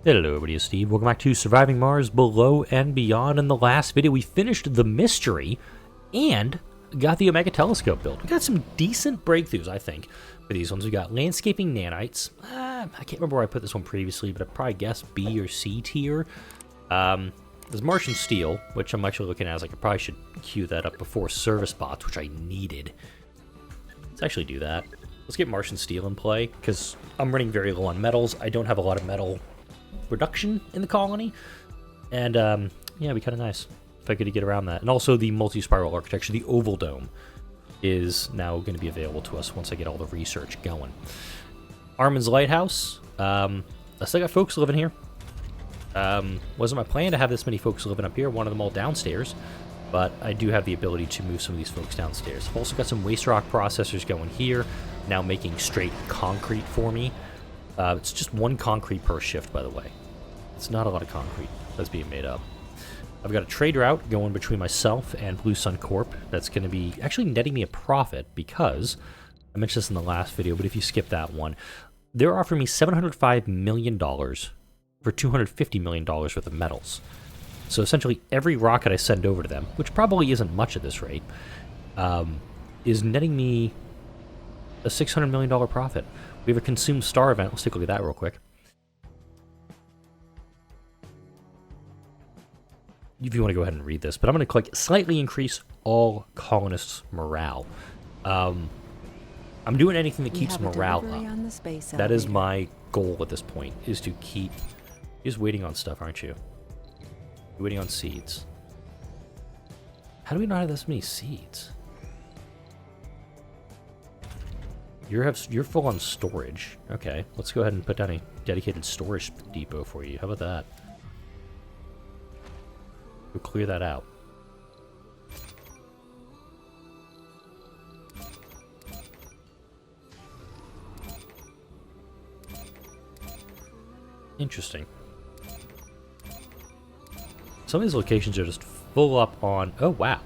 Hello everybody, it's Steve. Welcome back to Surviving Mars Below and Beyond. In the last video, we finished the mystery and got the Omega telescope built. We got some decent breakthroughs, I think, for these ones. We got landscaping nanites. I can't remember where I put this one previously, but I probably guess B or C tier. There's Martian steel, which I'm actually looking at as like I probably should queue that up before service bots, which I needed. Let's actually do that. Let's get Martian steel in play, because I'm running very low on metals. I don't have a lot of metal reduction in the colony, and yeah, it'd be kind of nice if I could get around that. And also the multi-spiral architecture, the oval dome, is now going to be available to us once I get all the research going. Armin's Lighthouse, I still got folks living here. Wasn't my plan to have this many folks living up here, wanted them all downstairs, but I do have the ability to move some of these folks downstairs. I've also got some waste rock processors going here, now making straight concrete for me. It's just one concrete per shift, by the way. It's not a lot of concrete that's being made up. I've got a trade route going between myself and Blue Sun Corp that's going to be actually netting me a profit because, I mentioned this in the last video, but if you skip that one, they're offering me $705 million for $250 million worth of metals. So essentially every rocket I send over to them, which probably isn't much at this rate, is netting me a $600 million profit. We have a consumed star event. Let's take a look at that real quick. If you want to go ahead and read this, but I'm going to click slightly increase all colonists' morale. I'm doing anything that keeps morale up. That is my goal at this point, is to keep... You're just waiting on stuff, aren't you? You're waiting on seeds. How do we not have this many seeds? You're full on storage. Okay, let's go ahead and put down a dedicated storage depot for you. How about that? We'll clear that out. Interesting. Some of these locations are just full up on... Oh, wow.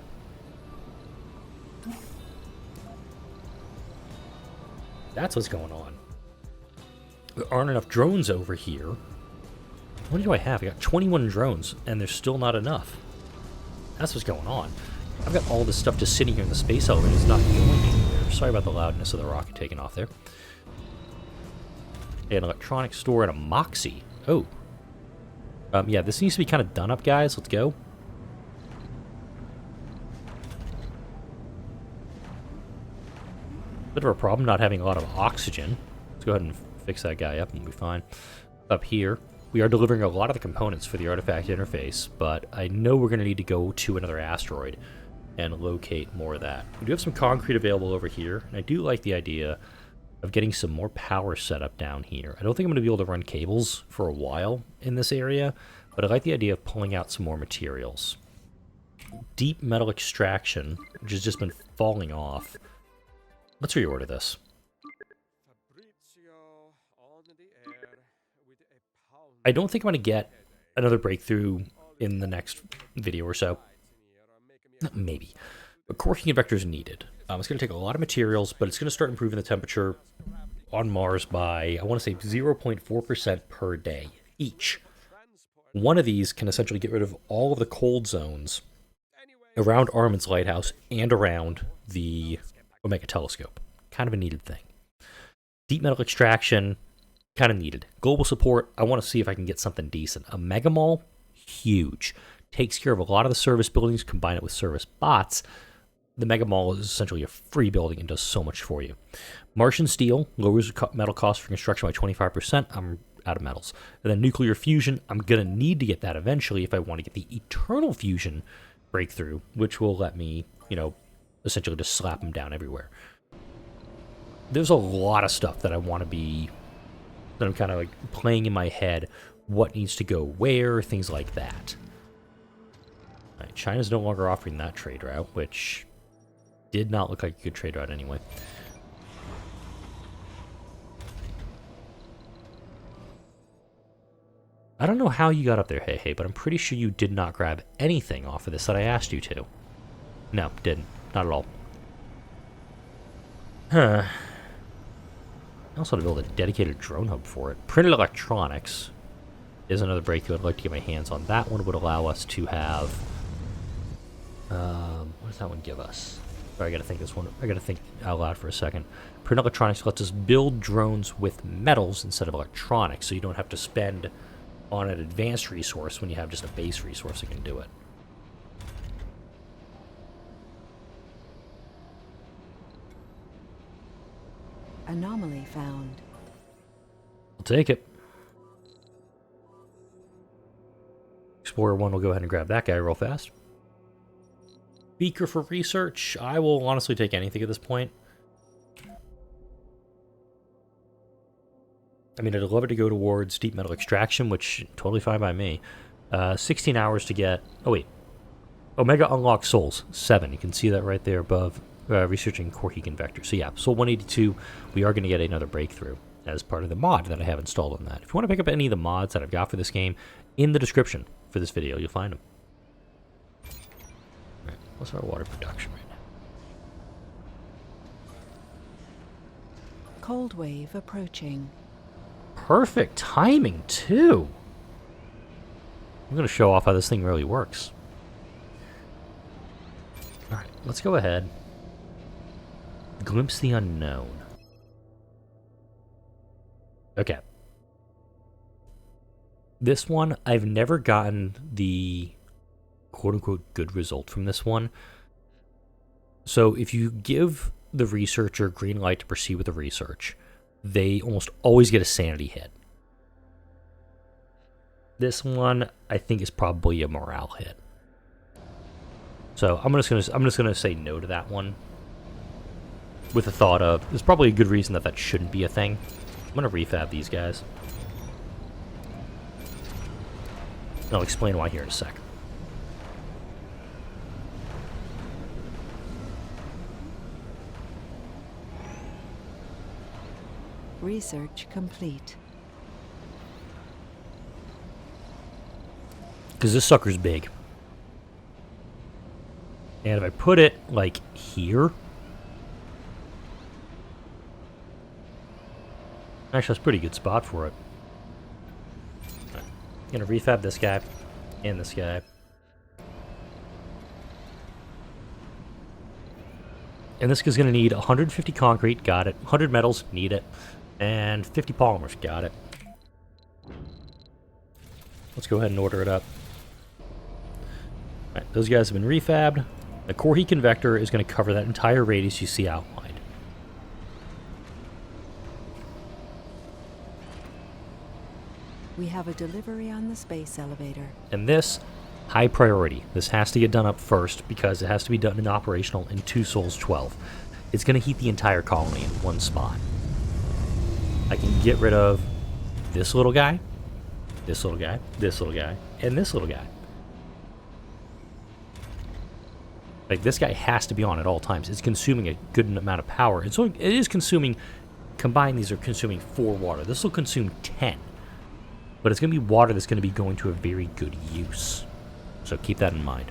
That's what's going on. There aren't enough drones over here. How many do I have? I got 21 drones, and there's still not enough. That's what's going on. I've got all this stuff just sitting here in the space elevator. It's not going anywhere. Sorry about the loudness of the rocket taking off there. An electronic store and a Moxie. Oh. Yeah, this needs to be kind of done up, guys. Let's go. Bit of a problem not having a lot of oxygen. Let's go ahead and fix that guy up and we'll be fine. Up here, we are delivering a lot of the components for the artifact interface, but I know we're going to need to go to another asteroid and locate more of that. We do have some concrete available over here, and I do like the idea of getting some more power set up down here. I don't think I'm going to be able to run cables for a while in this area, but I like the idea of pulling out some more materials. Deep metal extraction, which has just been falling off. Let's reorder this. I don't think I'm going to get another breakthrough in the next video or so. Maybe. But core convectors is needed. It's going to take a lot of materials, but it's going to start improving the temperature on Mars by, I want to say, 0.4% per day each. One of these can essentially get rid of all of the cold zones around Armin's Lighthouse and around the Omega telescope. Kind of a needed thing. Deep metal extraction, kind of needed. Global support, I want to see if I can get something decent. A mega mall, huge. Takes care of a lot of the service buildings, combine it with service bots. The mega mall is essentially a free building and does so much for you. Martian steel lowers metal cost for construction by 25%. I'm out of metals. And then nuclear fusion, I'm going to need to get that eventually if I want to get the eternal fusion breakthrough, which will let me, you know, essentially just slap them down everywhere. There's a lot of stuff that I want to be, that I'm kind of like playing in my head, what needs to go where, things like that. All right, China's no longer offering that trade route, which did not look like a good trade route anyway. I don't know how you got up there, hey, but I'm pretty sure you did not grab anything off of this that I asked you to. No, didn't. Not at all. Huh. I also had to build a dedicated drone hub for it. Printed electronics. There's another breakthrough. I'd like to get my hands on. That one would allow us to have... what does that one give us? Sorry, I gotta think this one. I gotta think out loud for a second. Print electronics lets us build drones with metals instead of electronics, so you don't have to spend on an advanced resource when you have just a base resource that can do it. Anomaly found. I'll take it. Explorer 1 will go ahead and grab that guy real fast. Beaker for research. I will honestly take anything at this point. I mean, I'd love it to go towards deep metal extraction, which totally fine by me. 16 hours to get... Oh, wait. Omega unlocked souls. 7. You can see that right there above researching core heat convector. So yeah, Soul 182, we are going to get another breakthrough as part of the mod that I have installed on that. If you want to pick up any of the mods that I've got for this game, in the description for this video, you'll find them. All right, what's our water production right now? Cold wave approaching. Perfect timing, too. I'm going to show off how this thing really works. All right, let's go ahead. Glimpse the unknown. Okay. This one, I've never gotten the quote-unquote good result from this one. So if you give the researcher green light to proceed with the research, they almost always get a sanity hit. This one, I think, is probably a morale hit. So I'm just gonna say no to that one, with the thought of there's probably a good reason that shouldn't be a thing. I'm gonna refab these guys. And I'll explain why here in a sec. Research complete. Because this sucker's big. And if I put it, like, here... Actually, that's a pretty good spot for it. Right. I'm going to refab this guy and this guy. And this guy's going to need 150 concrete, got it. 100 metals, need it. And 50 polymers, got it. Let's go ahead and order it up. Alright, those guys have been refabbed. The core heat convector is going to cover that entire radius you see outlined. We have a delivery on the space elevator. And this, high priority. This has to get done up first because it has to be done and operational in 2 Souls 12. It's going to heat the entire colony in one spot. I can get rid of this little guy, this little guy, this little guy, and this little guy. Like, this guy has to be on at all times. It's consuming a good amount of power. And so it is consuming, combined, these are consuming 4 water. This will consume 10. But it's going to be water that's going to be going to a very good use. So keep that in mind.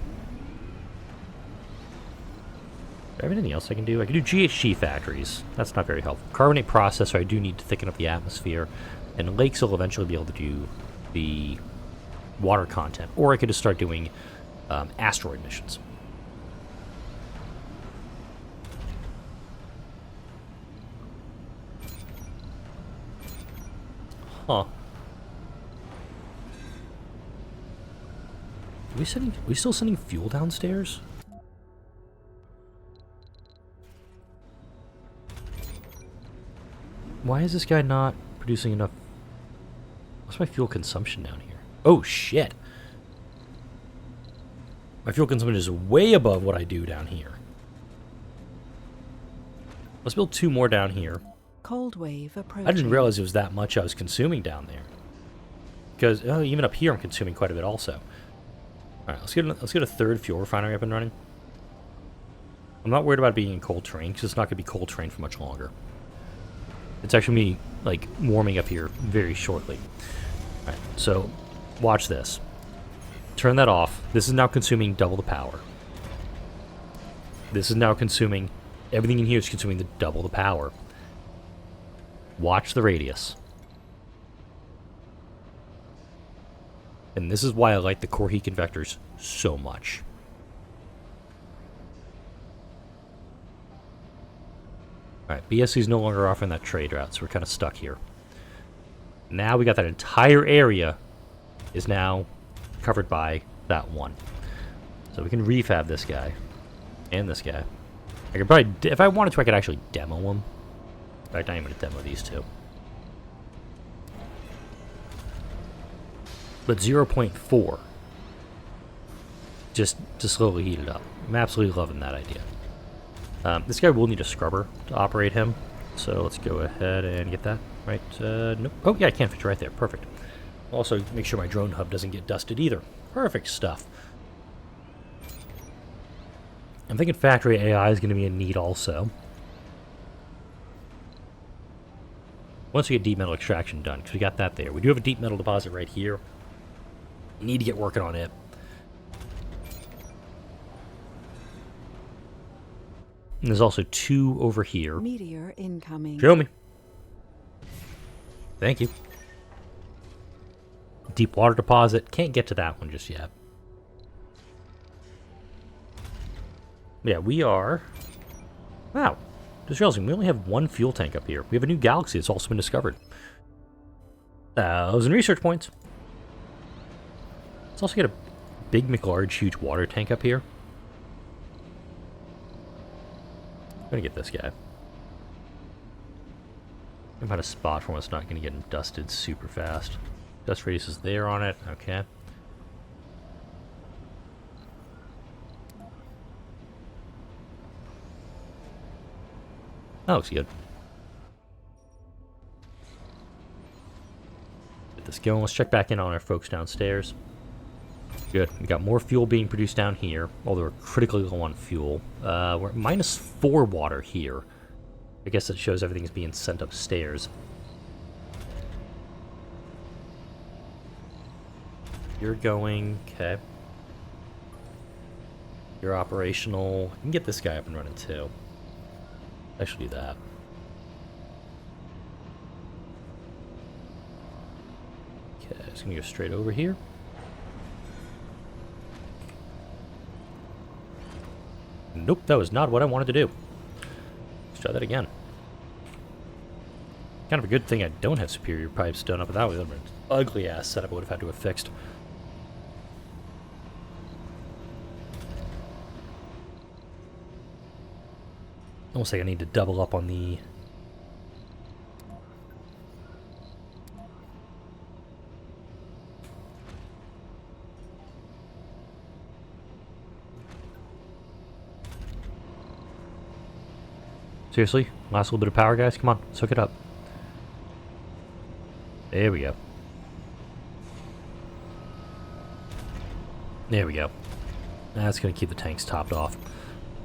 Do I have anything else I can do? I can do GHG factories. That's not very helpful. Carbonate processor, I do need to thicken up the atmosphere. And lakes will eventually be able to do the water content. Or I could just start doing asteroid missions. Huh. Are we still sending fuel downstairs? Why is this guy not producing enough? What's my fuel consumption down here? Oh, shit. My fuel consumption is way above what I do down here. Let's build 2 more down here. Cold wave approaching. I didn't realize it was that much I was consuming down there. Because even up here I'm consuming quite a bit also. Alright, let's get a 3rd fuel refinery up and running. I'm not worried about being in cold terrain, because it's not going to be cold terrain for much longer. It's actually going to be, like, warming up here very shortly. Alright, so, watch this. Turn that off. This is now consuming double the power. This is now consuming... Everything in here is consuming double the power. Watch the radius. And this is why I like the core heat convectors so much. Alright, BSC is no longer offering that trade route, so we're kind of stuck here. Now we got that entire area is now covered by that one. So we can refab this guy. And this guy. I could probably, if I wanted to, I could actually demo them. In fact, I am going to demo these two. But 0.4. Just to slowly heat it up. I'm absolutely loving that idea. This guy will need a scrubber to operate him. So let's go ahead and get that. Right, nope. Oh yeah, I can fit you right there. Perfect. Also, make sure my drone hub doesn't get dusted either. Perfect stuff. I'm thinking factory AI is going to be a need also. Once we get deep metal extraction done, because we got that there. We do have a deep metal deposit right here. We need to get working on it. And there's also 2 over here. Meteor incoming. Show me. Thank you. Deep water deposit. Can't get to that one just yet. Yeah, we are... Wow. Just realizing we only have 1 fuel tank up here. We have a new galaxy that's also been discovered. 1,000 research points. Let's also get a big, McLarge, huge water tank up here. I'm gonna get this guy. I'm find a spot for when it's not gonna get dusted super fast. Dust radius is there on it. Okay. That looks good. Get this going. Let's check back in on our folks downstairs. Good. We got more fuel being produced down here, although we're critically low on fuel. We're at -4 water here. I guess it shows everything's being sent upstairs. You're going... Okay. You're operational. I can get this guy up and running too. I should do that. Okay, just gonna go straight over here. Nope, that was not what I wanted to do. Let's try that again. Kind of a good thing I don't have superior pipes done up, but that would have been an ugly ass setup I would have had to have fixed. Almost like I need to double up on the... Seriously? Last little bit of power, guys? Come on, soak it up. There we go. There we go. That's going to keep the tanks topped off.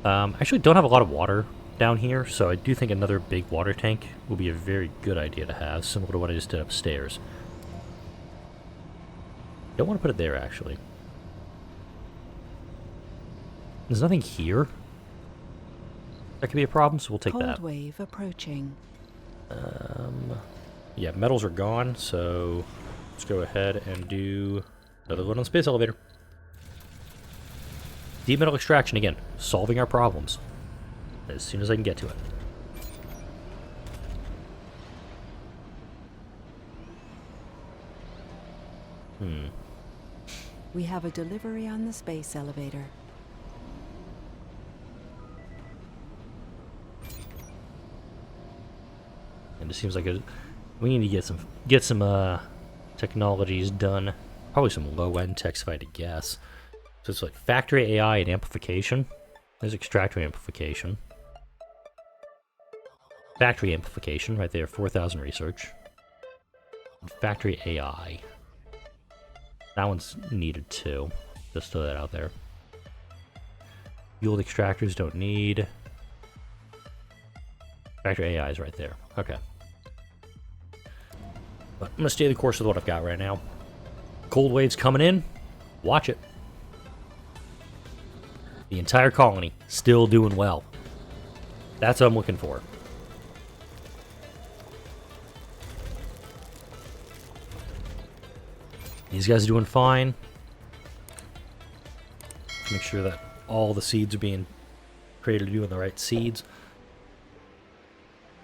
I actually don't have a lot of water down here, so I do think another big water tank will be a very good idea to have, similar to what I just did upstairs. Don't want to put it there, actually. There's nothing here. That could be a problem, so we'll take that. Cold wave approaching. Yeah, metals are gone, so let's go ahead and do another one on the space elevator. Deep metal extraction again, solving our problems as soon as I can get to it. We have a delivery on the space elevator. And it seems like we need to get some technologies done. Probably some low-end techs if I had to guess. So it's like factory AI and amplification. There's extractor amplification. Factory amplification right there, 4,000 research. And factory AI. That one's needed too. Just throw that out there. Fueled extractors don't need. Factory AI is right there. Okay. But I'm going to stay the course with what I've got right now. Cold wave's coming in. Watch it. The entire colony still doing well. That's what I'm looking for. These guys are doing fine. Make sure that all the seeds are being created doing the right seeds.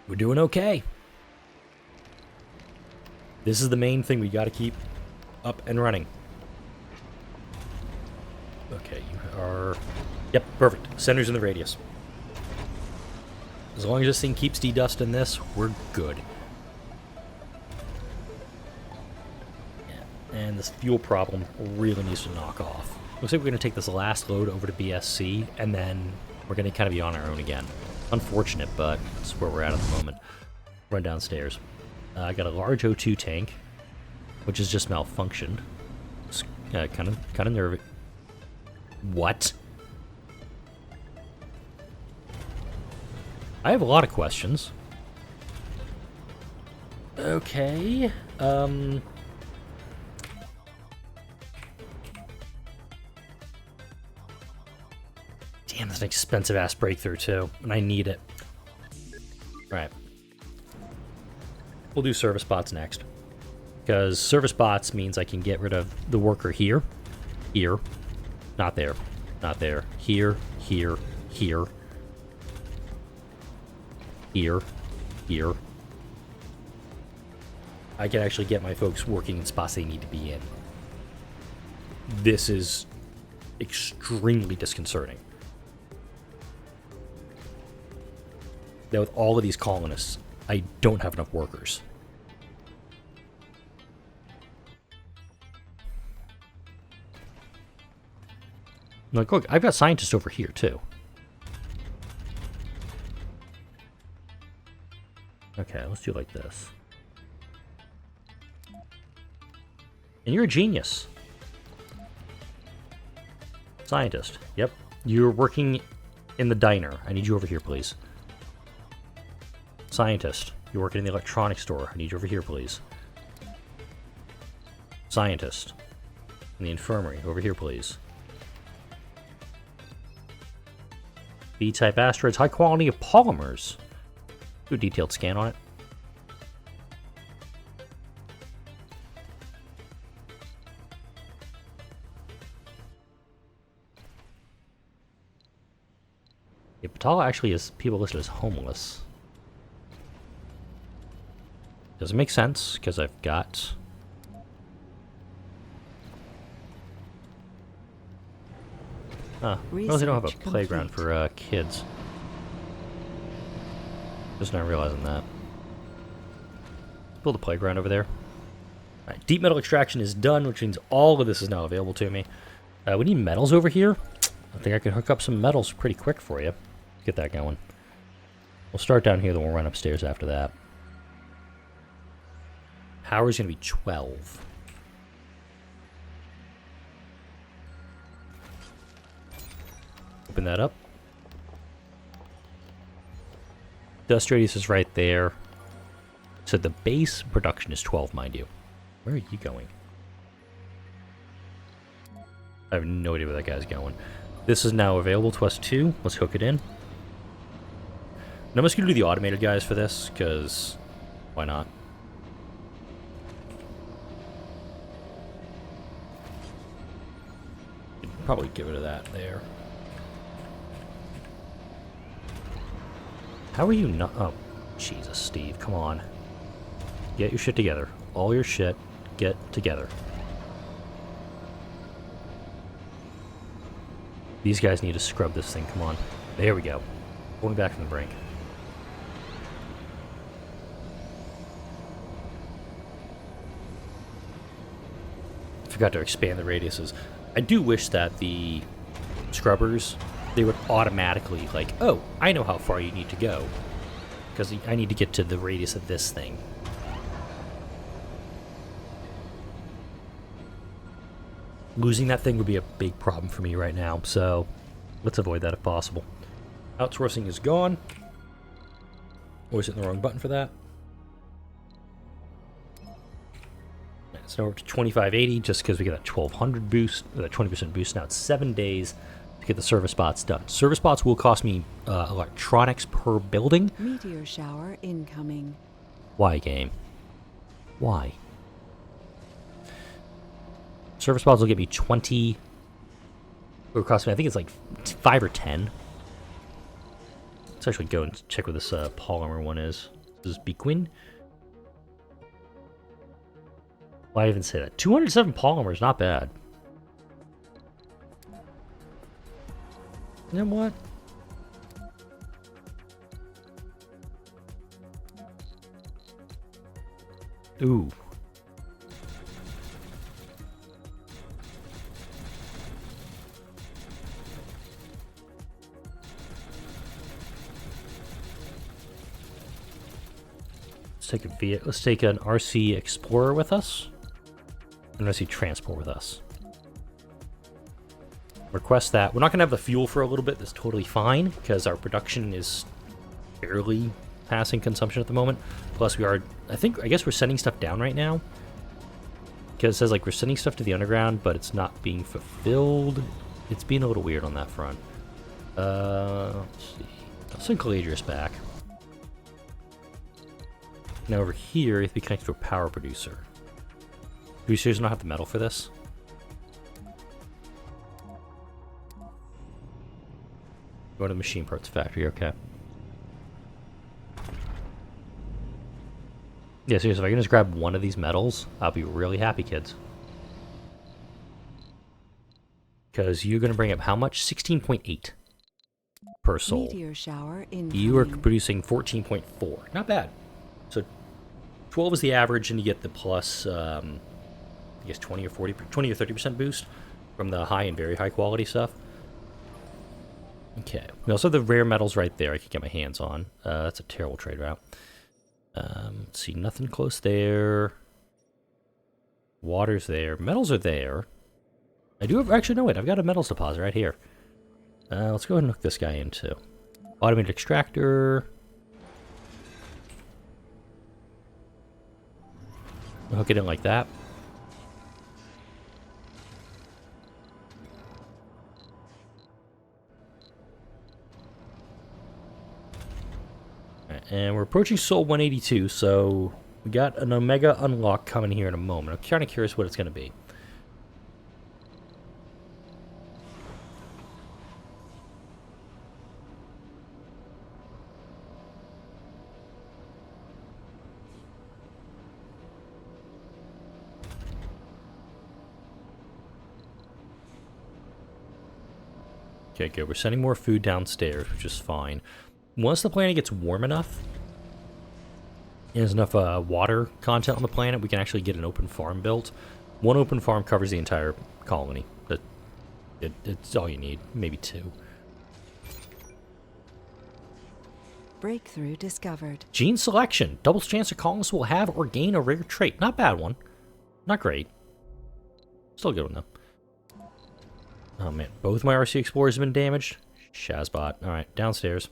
We're doing okay. This is the main thing we got to keep up and running. Okay, you are... Yep, perfect. Center's in the radius. As long as this thing keeps dedusting this, we're good. Yeah. And this fuel problem really needs to knock off. Looks like we're going to take this last load over to BSC, and then we're going to kind of be on our own again. Unfortunate, but that's where we're at the moment. Run downstairs. I got a large O2 tank, which has just malfunctioned. It's kind of nervy. What? I have a lot of questions. Okay. Damn, that's an expensive-ass breakthrough, too. And I need it. Alright. We'll do service bots next. Because service bots means I can get rid of the worker here. Here. Not there. Not there. Here. Here. Here. Here. Here. I can actually get my folks working in spots they need to be in. This is extremely disconcerting. That with all of these colonists, I don't have enough workers. Like, look, I've got scientists over here, too. Okay, let's do it like this. And you're a genius. Scientist. Yep. You're working in the diner. I need you over here, please. Scientist. You're working in the electronics store. I need you over here, please. Scientist. In the infirmary. Over here, please. B-type asteroids. High quality of polymers. Do a detailed scan on it. Yeah, Patala actually has people listed as homeless. Doesn't make sense, because I've got... Huh. Well, they don't have a playground for kids. Just not realizing that. Build a playground over there. Alright, deep metal extraction is done, which means all of this is now available to me. We need metals over here. I think I can hook up some metals pretty quick for you. Get that going. We'll start down here, then we'll run upstairs after that. Power's going to be 12. Open that up. Dust radius is right there. So the base production is 12, mind you. Where are you going? I have no idea where that guy's going. This is now available to us too. Let's hook it in. And I'm just going to do the automated guys for this, because why not? Probably get rid of that there. How are you not... Oh, Jesus, Steve, come on. Get your shit together. All your shit, get together. These guys need to scrub this thing, come on. There we go. Going back from the brink. Forgot to expand the radiuses. I do wish that the scrubbers, they would automatically, like, oh, I know how far you need to go. Because I need to get to the radius of this thing. Losing that thing would be a big problem for me right now, so let's avoid that if possible. Outsourcing is gone. Always hitting the wrong button for that. It's now up to 2580 just because we get that 1200 boost, or that 20% boost. Now it's 7 days to get the service bots done. Service bots will cost me electronics per building. Meteor shower incoming. Why, game? Why? Surface pods will get me 20. It would cost me, I think it's like 5 or 10. Let's actually go and check what this polymer one is. This is Bequin. Why even say that? 207 polymers, not bad. You know what? Ooh. Let's take an RC Explorer with us. An RC Transport with us. Request that. We're not going to have the fuel for a little bit. That's totally fine, because our production is barely passing consumption at the moment. Plus, we are... I guess we're sending stuff down right now. Because it says, like, we're sending stuff to the underground, but it's not being fulfilled. It's being a little weird on that front. Let's see. I'll send Caladrius back. Now over here, you have to be connected to a power producer. Do we seriously not have the metal for this? Go to the machine parts factory, okay. Yeah, seriously, if I can just grab one of these metals, I'll be really happy, kids. Because you're going to bring up how much? 16.8 per soul. Meteor shower incoming. You are producing 14.4. Not bad. So 12 is the average, and you get the plus, I guess 20 or 30% boost from the high and very high quality stuff. Okay. We also have the rare metals right there I can get my hands on. That's a terrible trade route. Let's see, nothing close there. Water's there. Metals are there. I do have, actually, no, wait, I've got a metals deposit right here. Let's go ahead and hook this guy in, too. Automated extractor. Hook it in like that. And we're approaching Soul 182, so we got an Omega unlock coming here in a moment. I'm kind of curious what it's going to be. Okay, good. We're sending more food downstairs, which is fine. Once the planet gets warm enough, and there's enough water content on the planet, we can actually get an open farm built. One open farm covers the entire colony. But it's all you need. Maybe 2. Breakthrough discovered. Gene selection. Doubles chance a colonist will have or gain a rare trait. Not bad one. Not great. Still a good one, though. Oh, man. Both my RC Explorers have been damaged. Shazbot. Alright, downstairs.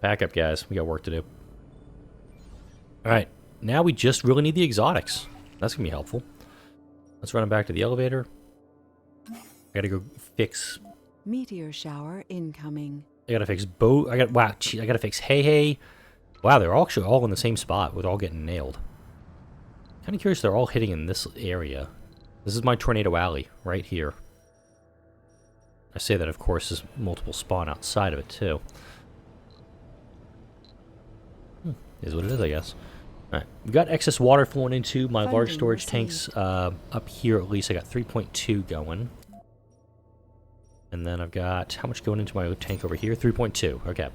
Back up, guys. We got work to do. Alright, now we just really need the exotics. That's going to be helpful. Let's run them back to the elevator. I gotta go fix... Meteor shower incoming. I gotta fix wow, I gotta fix Hey. Wow, they're actually all in the same spot with all getting nailed. Kind of curious they're all hitting in this area. This is my Tornado Alley, right here. I say that, of course, there's multiple spawn outside of it, too. Is what it is, I guess. Alright, we've got excess water flowing into my large storage tanks up here, at least. I got 3.2 going. And then I've got, how much going into my tank over here? 3.2, okay.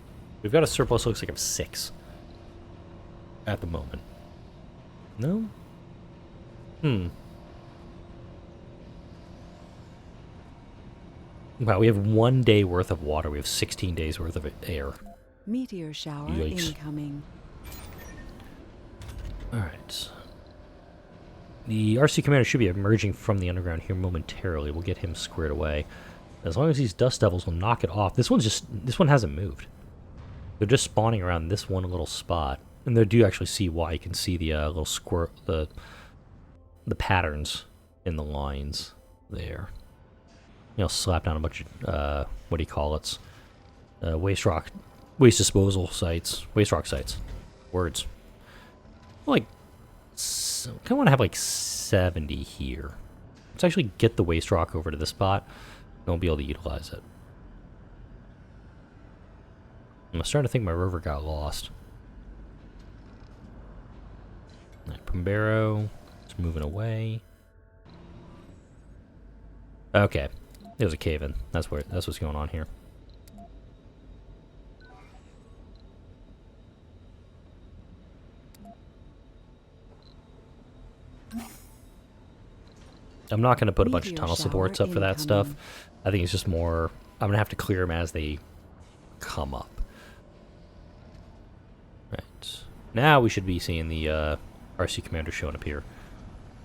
We've got a surplus, looks like of 6. At the moment. No? Wow, we have 1 day worth of water. We have 16 days worth of air. Meteor shower Yikes. incoming. Alright. The RC commander should be emerging from the underground here momentarily. We'll get him squared away. As long as these dust devils will knock it off. This one hasn't moved. They're just spawning around this one little spot. And they do actually see why. You can see the little squirt, the patterns in the lines there. You know, slap down a bunch of, what do you call it? Waste disposal sites. Waste rock sites. Words. Like, So, I kind of want to have like 70 here. Let's actually get the waste rock over to this spot. And we'll be able to utilize it. I'm starting to think my river got lost. Right, Pombero. It's moving away. Okay. There's a cave-in. That's what's going on here. I'm not going to put a bunch of tunnel supports up for that stuff. I think it's just more... I'm going to have to clear them as they come up. Right. Now we should be seeing the RC commander showing up here.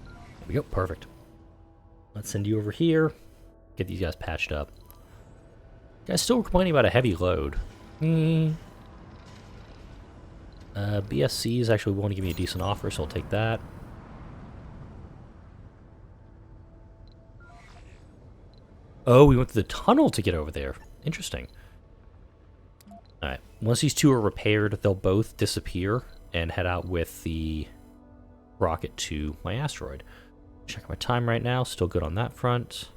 There we go. Perfect. Let's send you over here. Get these guys patched up. Guys still complaining about a heavy load. BSC is actually willing to give me a decent offer, so I'll take that. Oh, we went through the tunnel to get over there. Interesting. Alright. Once these two are repaired, they'll both disappear and head out with the rocket to my asteroid. Check my time right now. Still good on that front.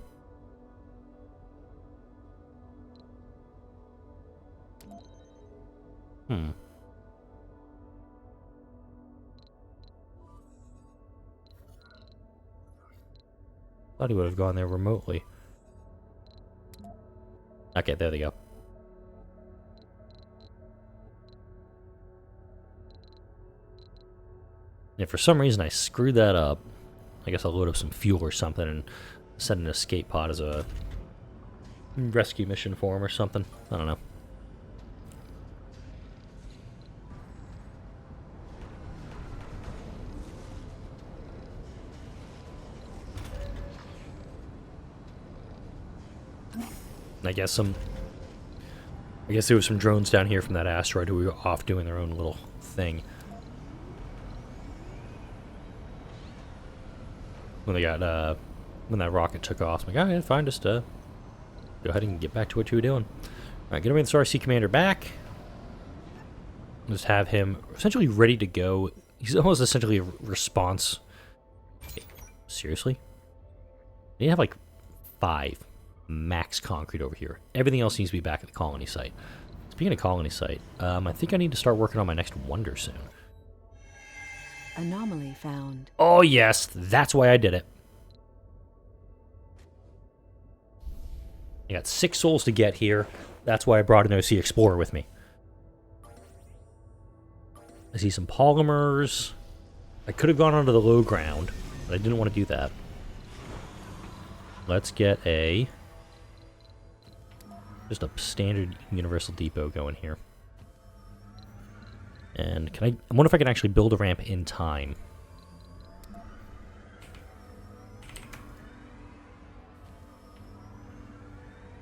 Thought he would have gone there remotely. Okay, there they go. And if for some reason I screwed that up, I guess I'll load up some fuel or something and send an escape pod as a rescue mission for him or something. I don't know. I guess there was some drones down here from that asteroid who were off doing their own little thing. When they got when that rocket took off, I'm like, alright, fine, just go ahead and get back to what you were doing. Alright, gonna bring this RC commander back. Just have him essentially ready to go. He's almost essentially a response. Seriously? You have like 5 max concrete over here. Everything else needs to be back at the colony site. Speaking of colony site, I think I need to start working on my next wonder soon. Anomaly found. Oh yes, that's why I did it. I got 6 souls to get here. That's why I brought an OC Explorer with me. I see some polymers. I could have gone onto the low ground, but I didn't want to do that. Let's get just a standard universal depot going here. And I wonder if I can actually build a ramp in time.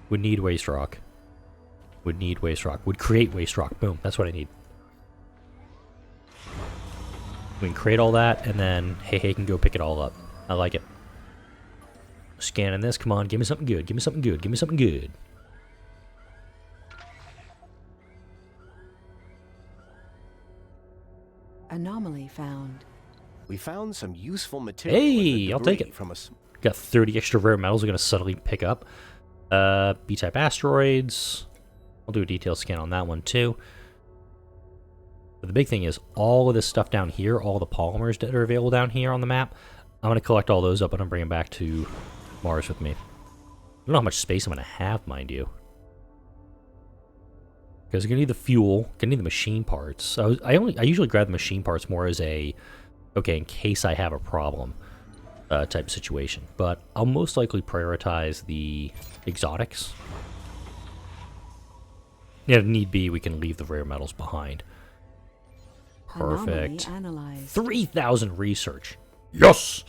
Would need waste rock. Would need waste rock. Would create waste rock. Boom. That's what I need. We can create all that, and then hey can go pick it all up. I like it. Scanning this. Come on, give me something good. Give me something good. Give me something good. Anomaly found. We found some useful material. Hey, I'll take it. From us. Got 30 extra rare metals we're going to subtly pick up. B-type asteroids. I'll do a detailed scan on that one too. But the big thing is all of this stuff down here, all the polymers that are available down here on the map, I'm going to collect all those up and I'm bring them back to Mars with me. I don't know how much space I'm going to have, mind you. Because you're going to need the fuel, going to need the machine parts. I usually grab the machine parts more as a, okay, in case I have a problem type of situation. But I'll most likely prioritize the exotics. Yeah, if need be, we can leave the rare metals behind. Perfect. 3,000 research. Yes!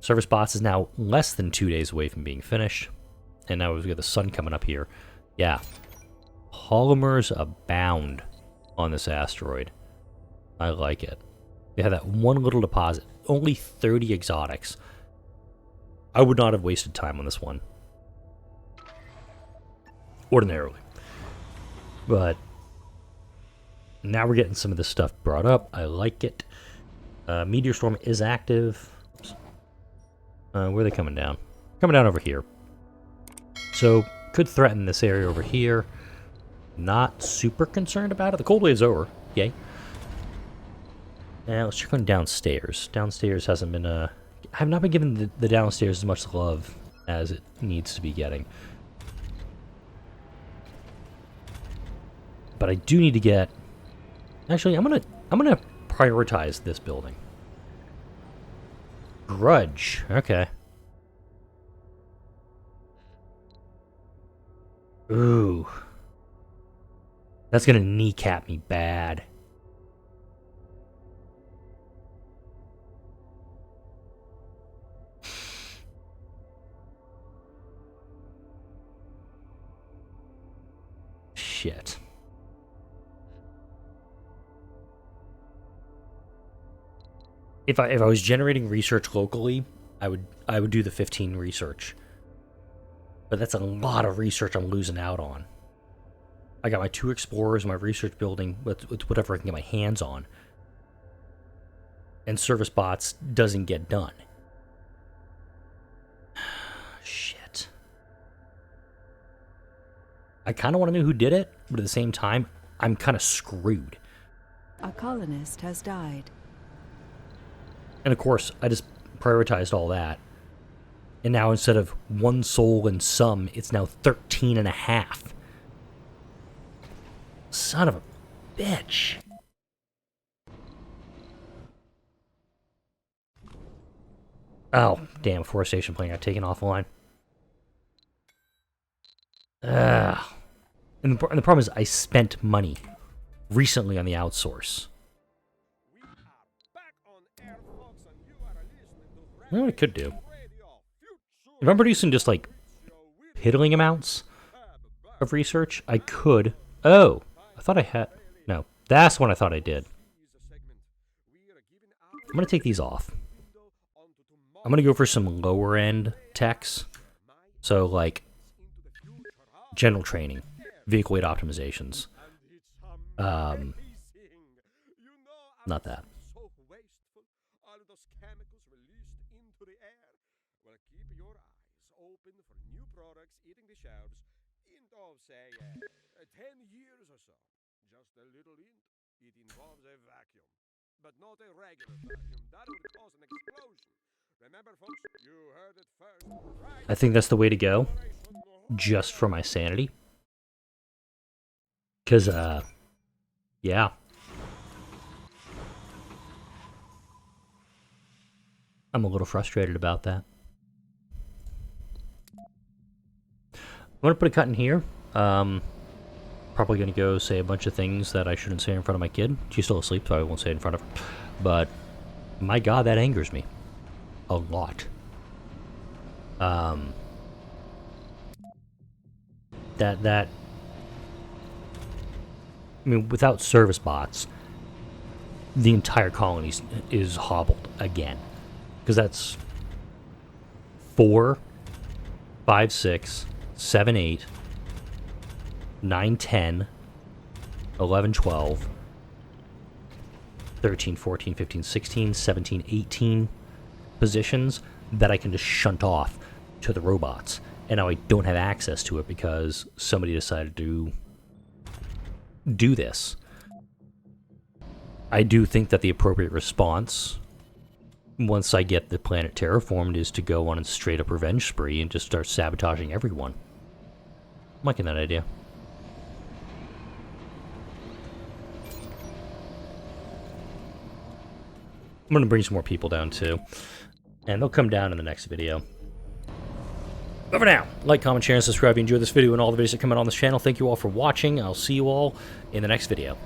Service bots is now less than 2 days away from being finished. And now we've got the sun coming up here. Yeah. Polymers abound on this asteroid. I like it. They have that one little deposit. Only 30 exotics. I would not have wasted time on this one. Ordinarily. But now we're getting some of this stuff brought up. I like it. Meteor storm is active. Oops. Where are they coming down? Coming down over here. So, could threaten this area over here. Not super concerned about it. The cold wave's over. Yay. Now, let's check on downstairs. Downstairs hasn't been, I have not been given the downstairs as much love as it needs to be getting. But I do need to get... Actually, I'm gonna prioritize this building. Grudge. Okay. Ooh. That's gonna kneecap me bad. Shit. If I was generating research locally, I would do the 15 research. But that's a lot of research I'm losing out on. I got my 2 explorers, my research building, with whatever I can get my hands on. And service bots doesn't get done. Shit. I kind of want to know who did it, but at the same time, I'm kind of screwed. A colonist has died. And of course, I just prioritized all that. And now instead of 1 soul and some, it's now 13 and a half. Son of a bitch. Oh, damn, forestation plan got taken offline. And the problem is I spent money recently on the outsource. You know what I could do? If I'm producing just, like, piddling amounts of research, I could... Oh! I thought I had... No. That's what I thought I did. I'm gonna take these off. I'm gonna go for some lower-end techs. So, like... General training. Vehicle weight optimizations. Not that. Say 10 years or so. Just a little hint. It involves a vacuum, but not a regular vacuum. That would cause an explosion. Remember, folks, you heard it first. Right. I think that's the way to go, just for my sanity. Cause yeah. I'm a little frustrated about that. I'm gonna put a cut in here. Probably gonna go say a bunch of things that I shouldn't say in front of my kid. She's still asleep, so I won't say it in front of her. But my God, that angers me a lot. That I mean, without service bots, the entire colony is hobbled again, because that's 4, 5, 6, 7, 8. 9, 10, 11, 12, 13, 14, 15, 16, 17, 18 positions that I can just shunt off to the robots. And now I don't have access to it because somebody decided to do this. I do think that the appropriate response, once I get the planet terraformed, is to go on a straight-up revenge spree and just start sabotaging everyone. I'm liking that idea. I'm going to bring some more people down, too. And they'll come down in the next video. But for now, like, comment, share, and subscribe if you enjoyed this video and all the videos that come out on this channel. Thank you all for watching. I'll see you all in the next video.